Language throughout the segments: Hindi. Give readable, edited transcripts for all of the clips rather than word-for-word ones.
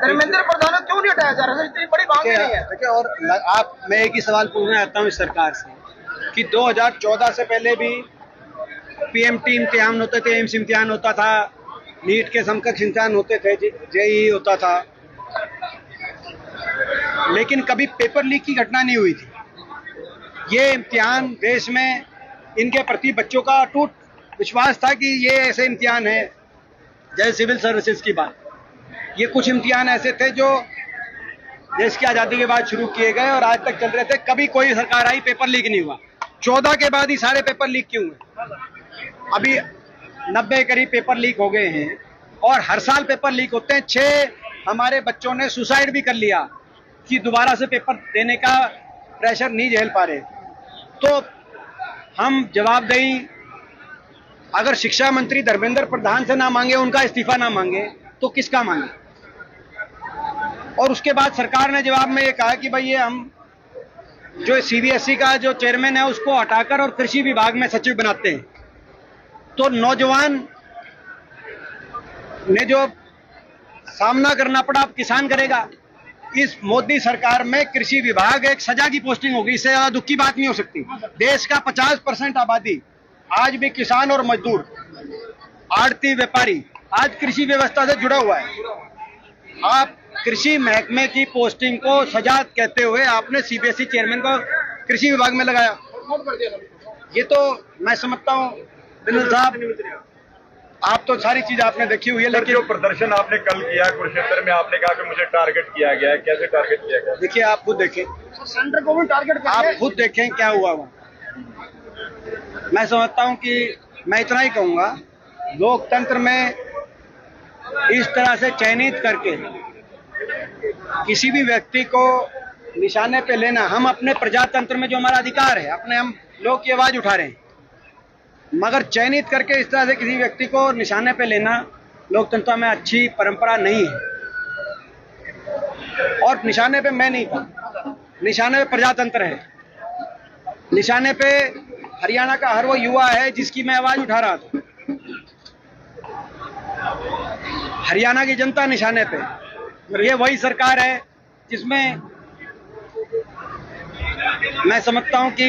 धर्मेंद्र प्रधान को क्यों नहीं हटाया जा रहा है? इतनी बड़ी मांग नहीं है। देखिए, और मैं एक ही सवाल पूछना चाहता हूँ इस सरकार से कि 2014 से पहले भी पीएमटी इम्तिहान होते थे, एम्स इम्तिहान होता था, नीट के समकक्ष इम्तिहान होते थे, जेईई होता था, लेकिन कभी पेपर लीक की घटना नहीं हुई थी। ये इम्तिहान देश में इनके प्रति बच्चों का अटूट विश्वास था कि ये ऐसे इम्तिहान है जैसे सिविल सर्विसेज की बात। ये कुछ इम्तिहान ऐसे थे जो देश की आज़ादी के बाद शुरू किए गए और आज तक चल रहे थे। कभी कोई सरकार आई, पेपर लीक नहीं हुआ। 14 के बाद ही सारे पेपर लीक क्यों हुए? अभी 90 करीब पेपर लीक हो गए हैं और हर साल पेपर लीक होते हैं। 6 हमारे बच्चों ने सुसाइड भी कर लिया कि दोबारा से पेपर देने का प्रेशर नहीं झेल पा रहे। तो हम जवाबदेही अगर शिक्षा मंत्री धर्मेंद्र प्रधान से ना मांगे, उनका इस्तीफा ना मांगे, तो किसका मांगे? और उसके बाद सरकार ने जवाब में ये कहा कि भाई ये हम जो सीबीएसई का जो चेयरमैन है उसको हटाकर और कृषि विभाग में सचिव बनाते हैं। तो नौजवान ने जो सामना करना पड़ा अब किसान करेगा। इस मोदी सरकार में कृषि विभाग एक सजा की पोस्टिंग होगी, इससे ज्यादा दुख की बात नहीं हो सकती। देश का 50% आबादी आज भी किसान और मजदूर, आड़ती, व्यापारी आज कृषि व्यवस्था से जुड़ा हुआ है। आप कृषि महकमे की पोस्टिंग को सजा कहते हुए आपने सीबीएसई चेयरमैन को कृषि विभाग में लगाया। ये तो मैं समझता हूँ बिंदल साहब, आप तो सारी चीज आपने देखी हुई है, लेकिन जो प्रदर्शन आपने कल किया कुरुक्षेत्र में, आपने कहा कि मुझे टारगेट किया गया है, कैसे टारगेट किया गया? देखिए, आप खुद देखें, सेंटर को भी टारगेट आप खुद देखें क्या हुआ वहाँ। मैं समझता हूँ कि मैं इतना ही कहूँगा, लोकतंत्र में इस तरह से चयनित करके किसी भी व्यक्ति को निशाने पे लेना, हम अपने प्रजातंत्र में जो हमारा अधिकार है, अपने हम लोग की आवाज उठा रहे हैं, मगर चयनित करके इस तरह से किसी व्यक्ति को निशाने पे लेना लोकतंत्र में अच्छी परंपरा नहीं है। और निशाने पे मैं नहीं था, निशाने पे प्रजातंत्र है, निशाने पे हरियाणा का हर वो युवा है जिसकी मैं आवाज उठा रहा था। हरियाणा की जनता निशाने पे। ये वही सरकार है जिसमें मैं समझता हूं कि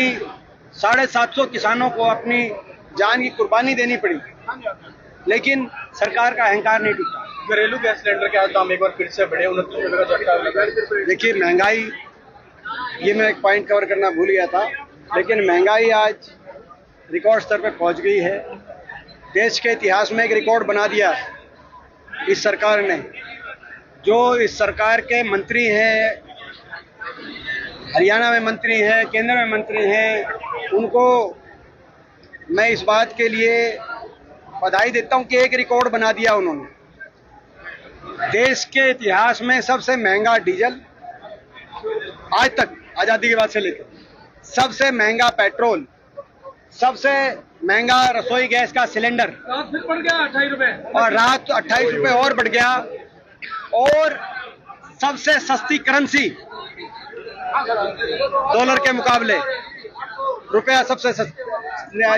750 किसानों को अपनी जान की कुर्बानी देनी पड़ी, लेकिन सरकार का अहंकार नहीं टूटा। घरेलू गैस सिलेंडर के दाम एक बार फिर से बढ़े, 29 रुपए का झटका लगा। देखिए, महंगाई, ये मैं एक पॉइंट कवर करना भूल गया था, लेकिन महंगाई आज रिकॉर्ड स्तर पे पहुंच गई है। देश के इतिहास में एक रिकॉर्ड बना दिया इस सरकार ने। जो इस सरकार के मंत्री हैं, हरियाणा में मंत्री हैं, केंद्र में मंत्री हैं, उनको मैं इस बात के लिए बधाई देता हूं कि एक रिकॉर्ड बना दिया उन्होंने। देश के इतिहास में सबसे महंगा डीजल आज तक, आजादी के बाद से लेकर, सबसे महंगा पेट्रोल, सबसे महंगा रसोई गैस का सिलेंडर, रात फिर बढ़ गया 28 रुपए, और रात 28 रुपए और बढ़ गया। और सबसे सस्ती करेंसी डॉलर के मुकाबले रुपया सबसे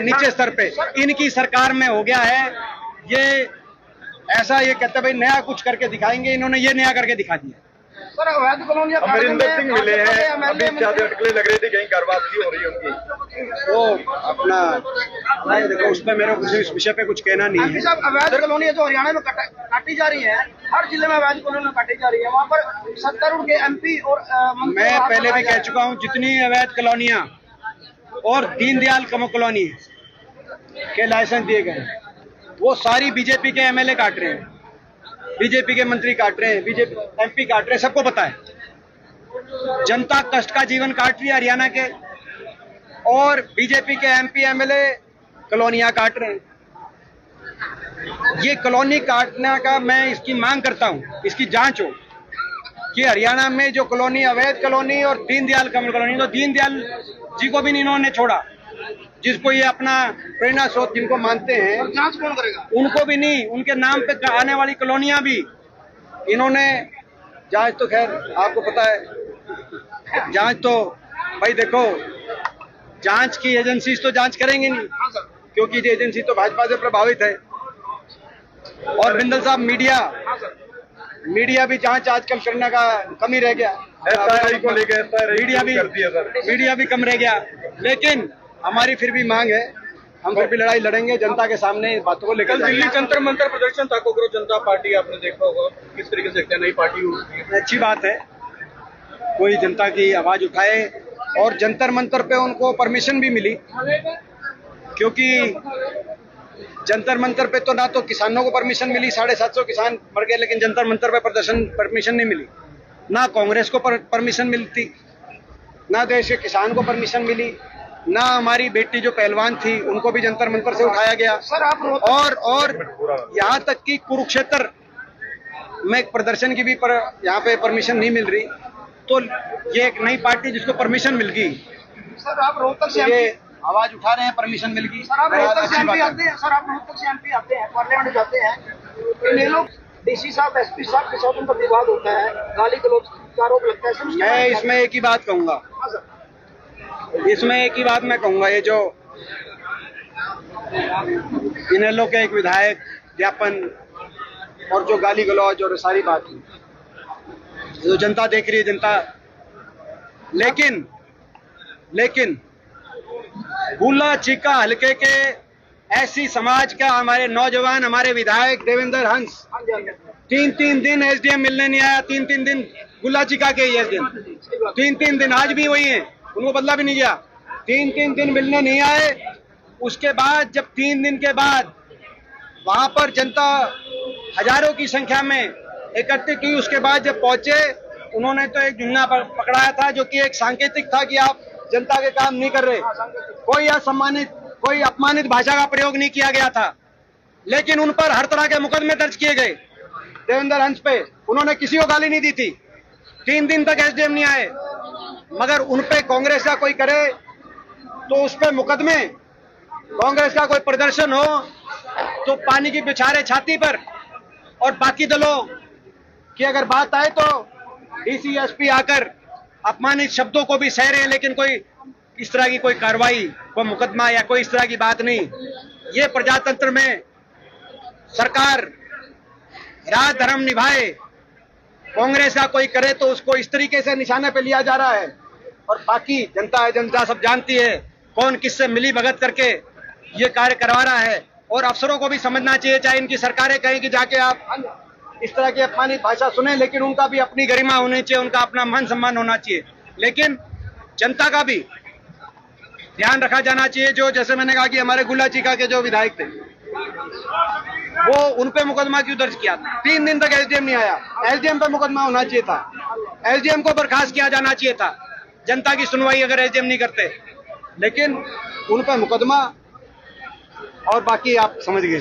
नीचे स्तर पे इनकी सरकार में हो गया है। ये ऐसा ये कहते भाई नया कुछ करके दिखाएंगे, इन्होंने ये नया करके दिखा दिया। अमरिंदर सिंह मिले हैं, अभी ज्यादा अटकलें लग रही थी, कहीं घर वापसी हो रही है उनकी। वो अपना देखो, उस पर मेरे को इस विषय पे कुछ कहना नहीं है। अवैध कॉलोनी जो हरियाणा में काटी जा रही है, हर जिले में अवैध कॉलोनी काटी जा रही है, वहाँ पर 70 के एमपी और मैं पहले भी कह चुका हूँ, जितनी अवैध कॉलोनियां और दीनदयाल कॉलोनी के लाइसेंस दिए गए, वो सारी बीजेपी के एमएलए काट रहे हैं, बीजेपी के मंत्री काट रहे हैं, बीजेपी एमपी काट रहे हैं, सबको पता है। जनता कष्ट का जीवन काट रही है हरियाणा के, और बीजेपी के एमपी एमएलए कॉलोनियां काट रहे हैं। ये कॉलोनी काटने का मैं इसकी मांग करता हूं, इसकी जांच हो कि हरियाणा में जो कॉलोनी, अवैध कॉलोनी और दीनदयाल कॉलोनी, तो दीनदयाल जी को भी इन्होंने छोड़ा, जिसको ये अपना प्रेरणा स्रोत जिनको मानते हैं, जांच कौन करेगा? उनको भी नहीं, उनके नाम पे आने वाली कॉलोनियां भी इन्होंने जांच, तो खैर आपको पता है, जांच तो भाई देखो, जांच की एजेंसी तो जांच करेंगे नहीं, क्योंकि ये एजेंसी तो भाजपा से प्रभावित है। और बिंदल साहब, मीडिया मीडिया भी जांच आजकल करने का कम ही रह गया। एसआईआई को लेकर मीडिया भी कम रह गया। लेकिन हमारी फिर भी मांग है, हम फिर भी लड़ाई लड़ेंगे जनता के सामने बातों को लेकर। दिल्ली जंतर मंतर प्रदर्शन था, कांग्रेस जनता पार्टी आपने देखा होगा किस तरीके से नई पार्टी हुई है। अच्छी बात है, कोई जनता की आवाज उठाए और जंतर मंतर पे उनको परमिशन भी मिली, क्योंकि जंतर मंतर पे तो ना तो किसानों को परमिशन मिली, 750 किसान मर गए, लेकिन जंतर मंतर पे प्रदर्शन परमिशन नहीं मिली। ना कांग्रेस को परमिशन मिलती, ना देश के किसान को परमिशन मिली, ना हमारी बेटी जो पहलवान थी उनको भी जंतर मंतर से उठाया गया। सर आप और यहाँ तक कि कुरुक्षेत्र में प्रदर्शन की भी यहाँ पे परमिशन नहीं मिल रही, तो ये एक नई पार्टी जिसको परमिशन मिल गई। सर आप रोहतक से ये आवाज उठा रहे हैं, परमिशन मिल गई। सर आप रोहतक से एमपी आते हैं, सर आप रोहतक से एमपी आते हैं, पार्लियामेंट जाते हैं, ये लोग डीसी साहब एसपी साहब के साथ उनका विवाद होता है, गाली गलौज का आरोप लगता है। मैं इसमें एक ही बात कहूंगा, मैं कहूंगा, ये जो इनेलो के एक विधायक ज्ञापन और जो गाली गलौज और सारी बात जो जनता देख रही है, जनता, लेकिन गुल्ला चीका हल्के के ऐसी समाज का हमारे नौजवान, हमारे विधायक देवेंद्र हंस 3 दिन एसडीएम मिलने नहीं आया। 3 दिन गुल्ला चीका के एसडीएम 3 दिन आज भी वही है, उनको बदला भी नहीं गया। 3 दिन मिलने नहीं आए। उसके बाद जब 3 दिन के बाद वहां पर जनता हजारों की संख्या में एकत्रित हुई, उसके बाद जब पहुंचे उन्होंने तो एक जुन्ना पकड़ाया था, जो कि एक सांकेतिक था कि आप जनता के काम नहीं कर रहे। कोई अपमानित भाषा का प्रयोग नहीं किया गया था, लेकिन उन पर हर तरह के मुकदमे दर्ज किए गए। देवेंद्र हंस पे उन्होंने किसी को गाली नहीं दी थी। 3 दिन तक एसडीएम नहीं आए, मगर उन पे कांग्रेस का कोई करे तो उस पे मुकदमे, कांग्रेस का कोई प्रदर्शन हो तो पानी की बिछारे छाती पर, और बाकी दलों की अगर बात आए तो डीसी एसपी आकर अपमानित शब्दों को भी सह रहे हैं, लेकिन कोई इस तरह की कोई कार्रवाई, कोई मुकदमा या कोई इस तरह की बात नहीं। ये प्रजातंत्र में सरकार राज धर्म निभाए, कांग्रेस का कोई करे तो उसको इस तरीके से निशाने पे लिया जा रहा है। और बाकी जनता सब जानती है कौन किससे मिली भगत करके ये कार्य करवा रहा है। और अफसरों को भी समझना चाहिए, चाहे इनकी सरकारें कहें कि जाके आप इस तरह की अपमानित भाषा सुने, लेकिन उनका भी अपनी गरिमा होनी चाहिए, उनका अपना मान सम्मान होना चाहिए। लेकिन जनता का भी ध्यान रखा जाना चाहिए। जो जैसे मैंने कहा कि हमारे गुल्ला चीका के जो विधायक थे, वो उन पे मुकदमा क्यों दर्ज किया? 3 दिन तक एसडीएम नहीं आया। एसडीएम पे मुकदमा होना चाहिए था, एसडीएम को बर्खास्त किया जाना चाहिए था, जनता की सुनवाई अगर एसडीएम नहीं करते, लेकिन उन पे मुकदमा। और बाकी आप समझ गए।